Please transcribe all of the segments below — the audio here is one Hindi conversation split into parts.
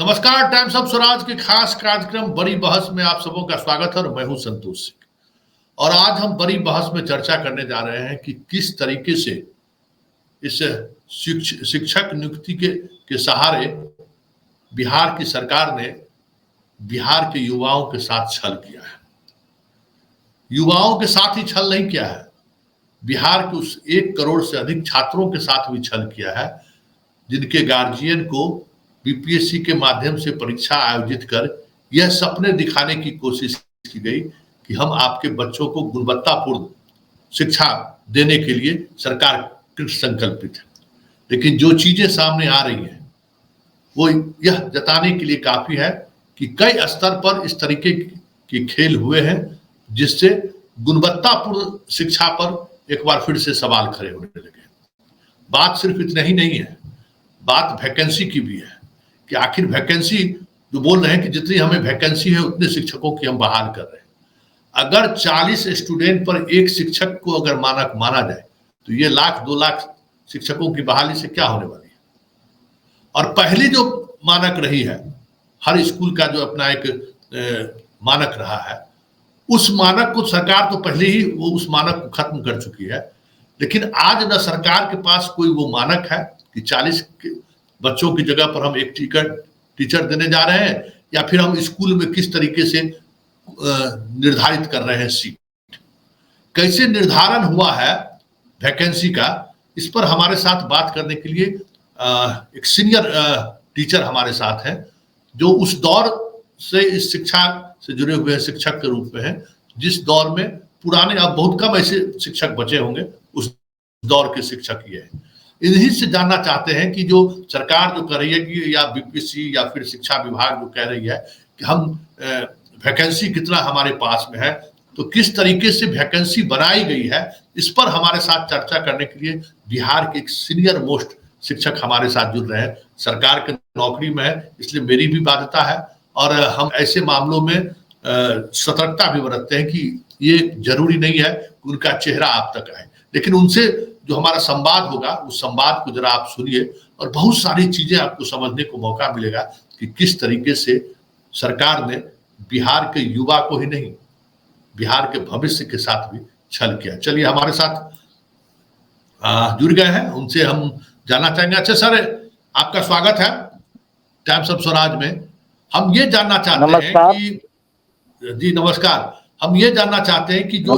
नमस्कार। टाइम्स ऑफ स्वराज के खास कार्यक्रम बड़ी बहस में आप सबों का स्वागत है और मैं हूं संतोष सिंह। और आज हम बड़ी बहस में चर्चा करने जा रहे हैं कि किस तरीके से इस शिक्षक नियुक्ति के सहारे बिहार की सरकार ने बिहार के युवाओं के साथ छल किया है। युवाओं के साथ ही छल नहीं किया है, बिहार के उस 1 करोड़ से अधिक छात्रों के साथ भी छल किया है जिनके गार्जियन को बीपीएससी के माध्यम से परीक्षा आयोजित कर यह सपने दिखाने की कोशिश की गई कि हम आपके बच्चों को गुणवत्तापूर्ण शिक्षा देने के लिए सरकार कृत संकल्पित है। लेकिन जो चीजें सामने आ रही हैं वो यह जताने के लिए काफी है कि कई स्तर पर इस तरीके के खेल हुए हैं जिससे गुणवत्तापूर्ण शिक्षा पर एक बार फिर से सवाल खड़े होने लगे। बात सिर्फ इतना ही नहीं है, बात वैकेंसी की भी है कि आखिर वैकेंसी जो बोल रहे हैं कि जितनी हमें वैकेंसी है उतने शिक्षकों की हम बहाल कर रहे हैं। अगर 40 स्टूडेंट पर एक शिक्षक को अगर मानक माना जाए तो ये 1-2 लाख शिक्षकों की बहाली से क्या होने वाली है। और पहली जो मानक रही है, हर स्कूल का जो अपना एक मानक रहा है, उस मानक को सरकार तो पहले ही वो उस मानक को खत्म कर चुकी है। लेकिन आज न सरकार के पास कोई वो मानक है कि 40 बच्चों की जगह पर हम एक टीचर देने जा रहे हैं, या फिर हम स्कूल में किस तरीके से निर्धारित कर रहे हैं सीट, कैसे निर्धारण हुआ है वैकेंसी का। इस पर हमारे साथ बात करने के लिए एक सीनियर टीचर हमारे साथ हैं जो उस दौर से इस शिक्षा से जुड़े हुए शिक्षक के रूप में हैं जिस दौर में पुराने, अब बहुत कम ऐसे शिक्षक बचे होंगे, उस दौर के शिक्षक ये हैं। इन्हीं से जानना चाहते हैं कि जो सरकार जो कर रही है कि या बीपीएससी या फिर शिक्षा विभाग जो कह रही है कि हम वैकेंसी कितना हमारे पास में है, तो किस तरीके से वैकेंसी बनाई गई है, इस पर हमारे साथ चर्चा करने के लिए बिहार के एक सीनियर मोस्ट शिक्षक हमारे साथ जुड़ रहे हैं। सरकार के नौकरी में है इसलिए मेरी भी बाध्यता है और हम ऐसे मामलों में सतर्कता भी बरतते हैं कि ये जरूरी नहीं है कि उनका चेहरा आप तक आए, लेकिन उनसे जो हमारा संवाद होगा उस संवाद को जरा आप सुनिए और बहुत सारी चीजें आपको समझने को मौका मिलेगा कि किस तरीके से सरकार ने बिहार के युवा को ही नहीं, बिहार के भविष्य के साथ भी छल किया। चलिए हमारे साथ जुड़ गए हैं, उनसे हम जानना चाहेंगे। अच्छा सर, आपका स्वागत है टाइम्स ऑफ स्वराज में। हम ये जानना चाहते हैं कि जी नमस्कार, हम ये जानना चाहते हैं कि जो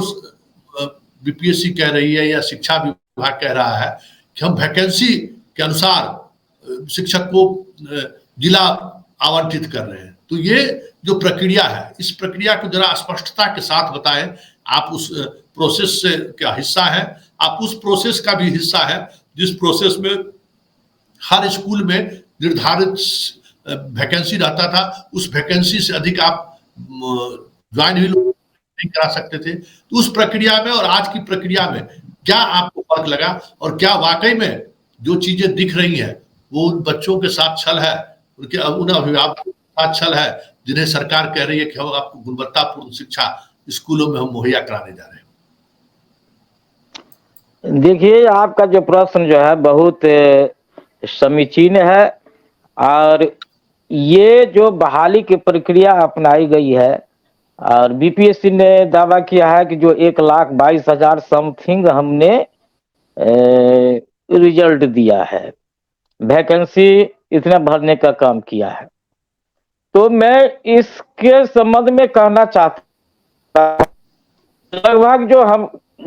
बीपीएससी कह रही है या शिक्षा विभाग कह रहा है कि हम वैकेंसी के अनुसार शिक्षक को जिला आवंटित कर रहे हैं, तो ये जो प्रक्रिया है इस प्रक्रिया को जरा स्पष्टता के साथ बताएं। आप उस प्रोसेस से क्या हिस्सा है, आप उस प्रोसेस का भी हिस्सा है जिस प्रोसेस में हर स्कूल में निर्धारित वैकेंसी रहता था, उस वैकेंसी से अधिक आप ज्वाइन भी नहीं करा सकते थे। तो उस प्रक्रिया में और आज की प्रक्रिया में क्या आपको फर्क लगा और क्या वाकई में जो चीजें दिख रही हैं वो उन बच्चों के साथ छल है, उनके उन अभिभावकों के साथ छल है जिन्हें सरकार कह रही है कि हम आपको गुणवत्तापूर्ण शिक्षा स्कूलों में हम मुहैया कराने जा रहे हैं। देखिए, आपका जो प्रश्न जो है बहुत समीचीन है और ये जो बहाली की प्रक्रिया अपनाई गई है और बीपीएससी ने दावा किया है कि जो 1,22,000 समथिंग हमने रिजल्ट दिया है, वैकेंसी इतना भरने का काम किया है। तो मैं इसके संबंध में कहना चाहता लगभग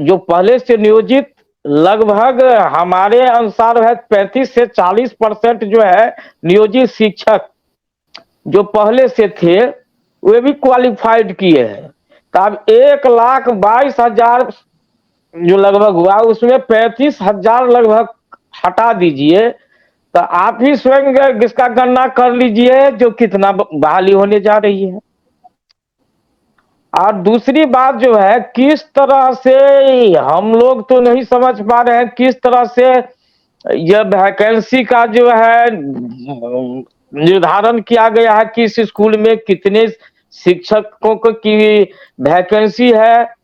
जो पहले से नियोजित लगभग हमारे अनुसार है 35 से 40% जो है नियोजित शिक्षक जो पहले से थे वे भी क्वालिफाइड किए हैं। तो अब 1,22,000 जो लगभग हुआ उसमें 35,000 लगभग हटा दीजिए, तो आप ही स्वयं इसका गणना कर लीजिए जो कितना बहाली होने जा रही है। और दूसरी बात जो है, किस तरह से हम लोग तो नहीं समझ पा रहे हैं किस तरह से यह वैकेंसी का जो है निर्धारण किया गया है कि इस स्कूल में कितने शिक्षकों की वैकेंसी है।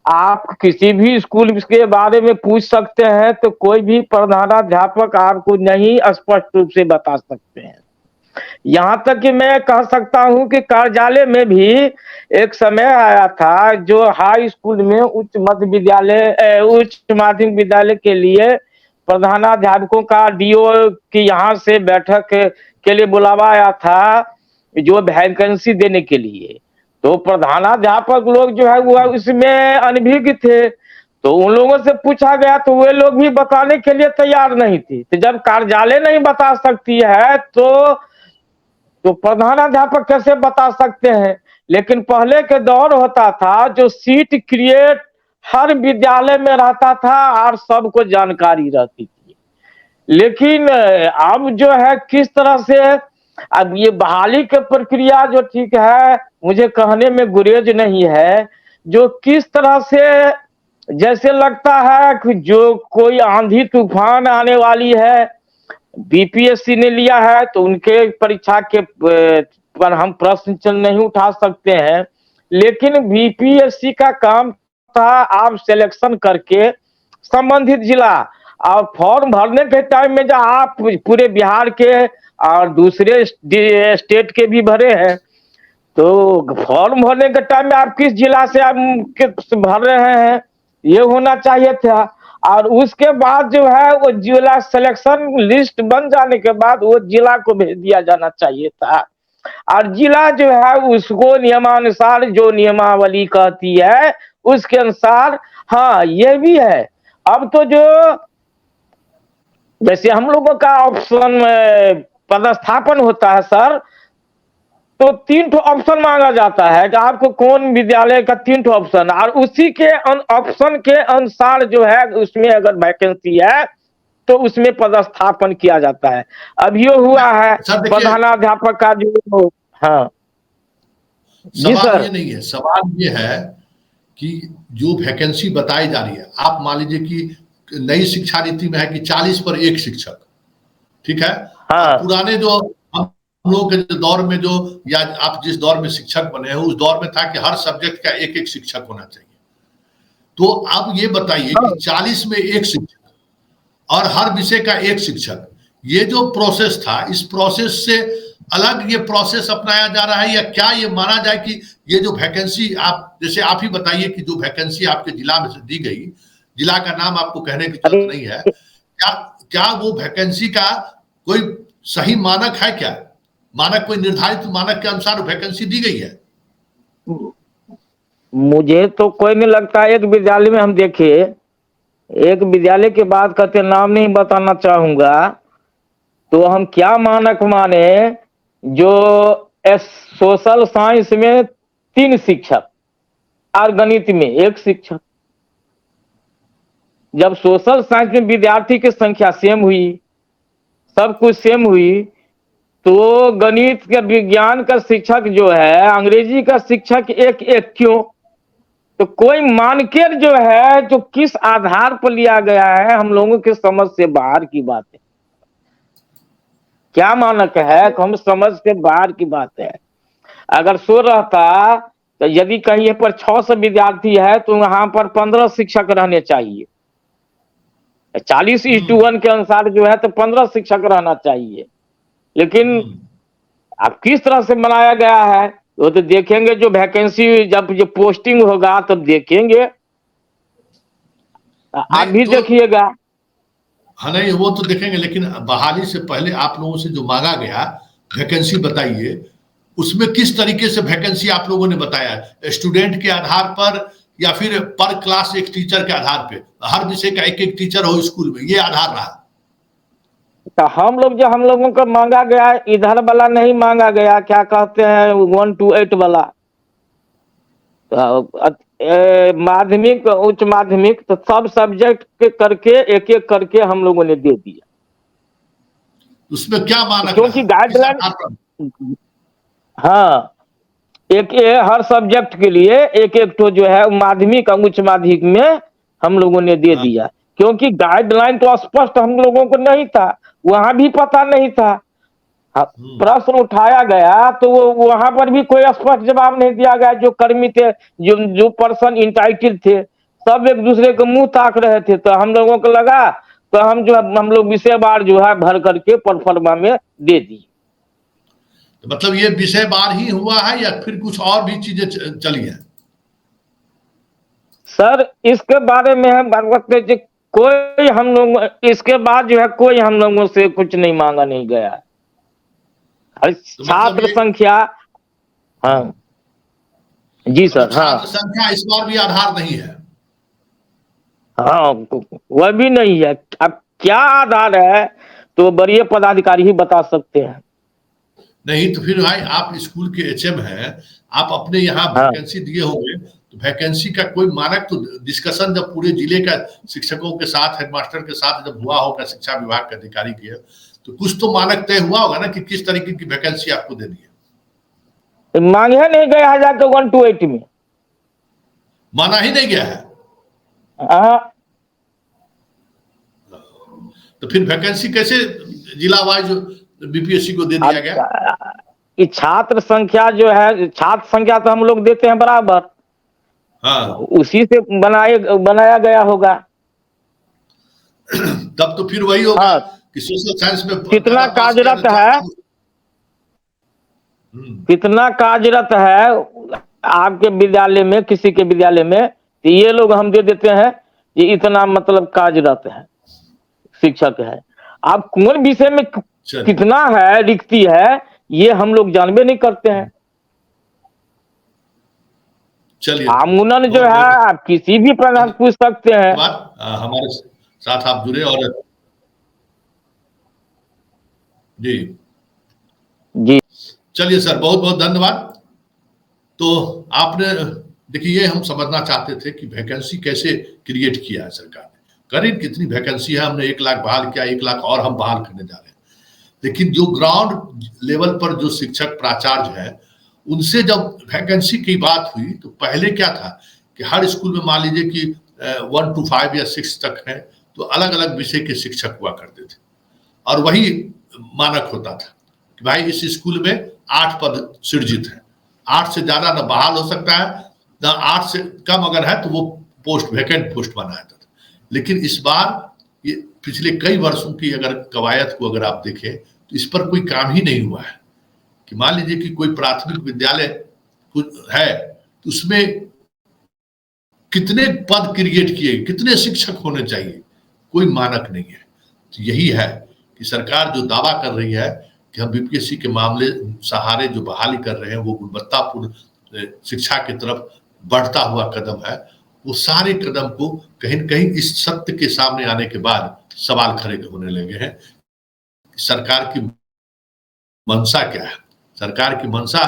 आप किसी भी स्कूल के बारे में पूछ सकते हैं तो कोई भी प्रधानाध्यापक आपको नहीं स्पष्ट रूप से बता सकते हैं। यहाँ तक कि मैं कह सकता हूँ कि कार्यालय में भी एक समय आया था जो हाई स्कूल में उच्च मध्य विद्यालय उच्च माध्यमिक विद्यालय के लिए प्रधानाध्यापकों का डीओ की यहाँ से बैठक के लिए बुलावा आया था, जो वैकेंसी देने के लिए। तो प्रधानाध्यापक लोग जो है वो इसमें अनभिज्ञ थे, तो उन लोगों से पूछा गया तो वे लोग भी बताने के लिए तैयार नहीं थे। तो जब कार्यालय नहीं बता सकती है तो प्रधानाध्यापक कैसे बता सकते हैं। लेकिन पहले के दौर होता था जो सीट क्रिएट हर विद्यालय में रहता था और सबको जानकारी रहती थी। लेकिन अब जो है किस तरह से अब ये बहाली की प्रक्रिया जो ठीक है, मुझे कहने में गुरेज नहीं है, जो किस तरह से जैसे लगता है कि जो कोई आंधी तूफान आने वाली है। बीपीएससी ने लिया है तो उनके परीक्षा के पर हम प्रश्न नहीं उठा सकते हैं, लेकिन बीपीएससी का काम था आप सिलेक्शन करके संबंधित जिला और फॉर्म भरने के टाइम में जो आप पूरे बिहार के और दूसरे स्टेट के भी भरे हैं, तो फॉर्म भरने के टाइम में आप किस जिला से आप भर रहे हैं ये होना चाहिए था। और उसके बाद जो है वो जिला सिलेक्शन लिस्ट बन जाने के बाद वो जिला को भेज दिया जाना चाहिए था, और जिला जो है उसको नियमानुसार जो नियमावली कहती है उसके अनुसार। हाँ ये भी है, अब तो जो जैसे हम लोगों का ऑप्शन पदस्थापन होता है सर, तो 3 ऑप्शन मांगा जाता है कि आपको कौन विद्यालय का 3 ऑप्शन, और उसी के ऑप्शन के अनुसार जो है उसमें अगर वैकेंसी है तो उसमें पदस्थापन किया जाता है। अभी हुआ है प्रधानाध्यापक का जो। हाँ जी सवाल सर। ये नहीं है, सवाल ये है कि जो वैकेंसी बताई जा रही है, आप मान लीजिए कि नई शिक्षा नीति में है कि 40 पर 1 शिक्षक, ठीक है। हाँ। पुराने जो हम लोग के दौर में जो, या आप जिस दौर में शिक्षक बने हैं उस दौर में था कि हर सब्जेक्ट का एक एक शिक्षक होना चाहिए। तो अब ये बताइए कि 40 में 1 शिक्षक और हर विषय का 1 शिक्षक, ये जो प्रोसेस था इस प्रोसेस से अलग ये प्रोसेस अपनाया जा रहा है, या क्या ये माना जाए कि ये जो वैकेंसी आप, जैसे आप ही बताइए कि जो वैकेंसी आपके जिला में से दी गई, जिला का नाम आपको कहने की जरूरत नहीं है, क्या वो वैकेंसी का कोई सही मानक है? क्या मानक, कोई निर्धारित मानक के अनुसार वैकेंसी दी गई है? मुझे तो कोई नहीं लगता। एक विद्यालय में हम देखे, एक विद्यालय के बाद कहते नाम नहीं बताना चाहूंगा, तो हम क्या मानक माने जो सोशल साइंस में 3 शिक्षक और गणित में 1 शिक्षक। जब सोशल साइंस में विद्यार्थी की संख्या सेम हुई, सब कुछ सेम हुई, तो गणित का विज्ञान का शिक्षक जो है, अंग्रेजी का शिक्षक एक एक क्यों? तो कोई मानकर जो है जो किस आधार पर लिया गया है हम लोगों की समझ से बाहर की बात है। क्या मानक है हम समझ से बाहर की बात है। अगर सो रहता तो यदि कहीं पर 600 विद्यार्थी है तो वहां पर 15 शिक्षक रहने चाहिए। 40:1 के अनुसार जो है तो 15 शिक्षक रहना चाहिए। लेकिन अब किस तरह से बनाया गया है वो तो देखेंगे, जो वैकेंसी जब जो पोस्टिंग होगा तब देखेंगे, आप भी देखिएगा। हाँ नहीं, वो तो देखेंगे, लेकिन बहाली से पहले आप लोगों से जो मांगा गया वैकेंसी बताइए, उसमें किस तरीके से वैकेंसी आप लोगों ने बताया? स्टूडेंट के आधार पर या फिर पर क्लास एक टीचर के आधार पे, हर विषय का एक एक टीचर हो स्कूल में, ये आधार रहा? तो हम लोगों को मांगा गया इधर वाला नहीं मांगा गया, क्या कहते हैं 1 to 8 वाला, माध्यमिक उच्च माध्यमिक, तो सब सब्जेक्ट के करके एक एक करके हम लोगों ने दे दिया। उसमें क्या मानक? क्योंकि गाइडलाइन, हाँ एक हर सब्जेक्ट के लिए एक एक तो जो है माध्यमिक और उच्च माध्यमिक में हम लोगों ने दे दिया, क्योंकि गाइडलाइन तो स्पष्ट हम लोगों को नहीं था, वहां भी पता नहीं था। प्रश्न उठाया गया तो वो वहां पर भी कोई स्पष्ट जवाब नहीं दिया गया। जो कर्मी थे, जो पर्सन इंटाइटल थे, सब एक दूसरे को मुंह ताक रहे थे। तो हम लोगों को लगा तो हम लोग विषय बार जो है भर करके परफॉर्मा में दे दिए। तो मतलब ये विषय बार ही हुआ है या फिर कुछ और भी चीजें चली हैं? सर इसके बारे में हम बात करते हैं कि कोई हम लोग इसके बाद जो है कोई हम लोगों से कुछ नहीं मांगा नहीं गया। तो मतलब छात्र ये संख्या, हाँ जी सर, हाँ छात्र संख्या इस बार भी आधार नहीं है। हाँ वह भी नहीं है। अब क्या आधार है तो वरीय पदाधिकारी ही बता सकते हैं। नहीं तो फिर भाई आप स्कूल के एचएम हैं, आप अपने यहाँ हाँ वैकेंसी दिए होंगे, तो वैकेंसी का कोई मानक तो डिस्कशन जब पूरे जिले का शिक्षकों के साथ, हेडमास्टर के साथ जब हुआ होगा, शिक्षा विभाग के अधिकारी के, तो कुछ तो मानक तय हुआ होगा ना कि किस तरीके की वैकेंसी आपको देनी है। मांगे नहीं गया है जाके 128 में, माना ही नहीं गया है। हाँ तो फिर वैकेंसी कैसे जिला वाइज बीपीएससी को दे दिया गया? कि छात्र संख्या जो है, छात्र संख्या तो हम लोग देते हैं बराबर, हाँ उसी से बनाया गया होगा। तब तो फिर वही होगा हाँ, कि सोशल साइंस में कितना कार्यरत है, कितना कार्यरत है आपके विद्यालय में, किसी के विद्यालय में, तो ये लोग हम दे देते हैं ये इतना मतलब कार्यरत है, शिक्षक है। आप कौन विषय में कितना है, रिक्ति है, ये हम लोग जानबे नहीं करते हैं। चलिए, आमुनन जो है आप किसी भी प्रकार पूछ सकते हैं। हमारे साथ आप जुड़े और जी जी चलिए सर, बहुत बहुत धन्यवाद। तो आपने देखिए, ये हम समझना चाहते थे कि वैकेंसी कैसे क्रिएट किया है सरकार ने, करीब कितनी वैकेंसी है। हमने 1 लाख बहाल किया, 1 लाख और हम बहाल करने जा रहे हैं। लेकिन जो ग्राउंड लेवल पर जो शिक्षक प्राचार्य है, उनसे जब वैकेंसी की बात हुई तो पहले क्या था कि हर स्कूल में मान लीजिए कि 1 to 5 या 6 तक है, तो अलग अलग विषय के शिक्षक हुआ करते थे और वही मानक होता था कि भाई इस स्कूल में 8 पद सृजित है, 8 से ज्यादा न बहाल हो सकता है, न 8 से कम अगर है तो वो पोस्ट वैकेंट पोस्ट बनाया जाता था। लेकिन इस बार ये पिछले कई वर्षों की अगर कवायद को अगर आप देखें तो इस पर कोई काम ही नहीं हुआ है कि मान लीजिए कि कोई प्राथमिक विद्यालय है तो उसमें कितने पद क्रिएट किए, कितने शिक्षक होने चाहिए, कोई मानक नहीं है। तो यही है कि सरकार जो दावा कर रही है कि हम बीपीएससी के मामले सहारे जो बहाली कर रहे हैं वो गुणवत्तापूर्ण शिक्षा की तरफ बढ़ता हुआ कदम है, वो सारे कदम को कहीं न कहीं इस सत्य के सामने आने के बाद सवाल खड़े होने लगे हैं। सरकार की मंशा क्या है? सरकार की मंशा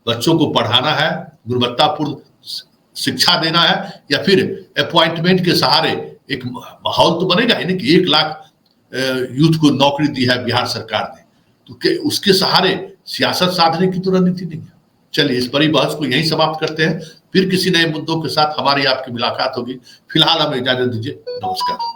बच्चों को पढ़ाना है, गुणवत्तापूर्ण शिक्षा देना है, या फिर अपॉइंटमेंट के सहारे एक माहौल तो बनेगा ही नहीं कि 1 लाख यूथ को नौकरी दी है बिहार सरकार ने, तो उसके सहारे सियासत साधने की तो रणनीति नहीं है। चलिए, इस बड़ी बहस को यहीं समाप्त करते हैं, फिर किसी नए मुद्दों के साथ हमारी आपकी मुलाकात होगी। फिलहाल हमें इजाजत दीजिए, नमस्कार।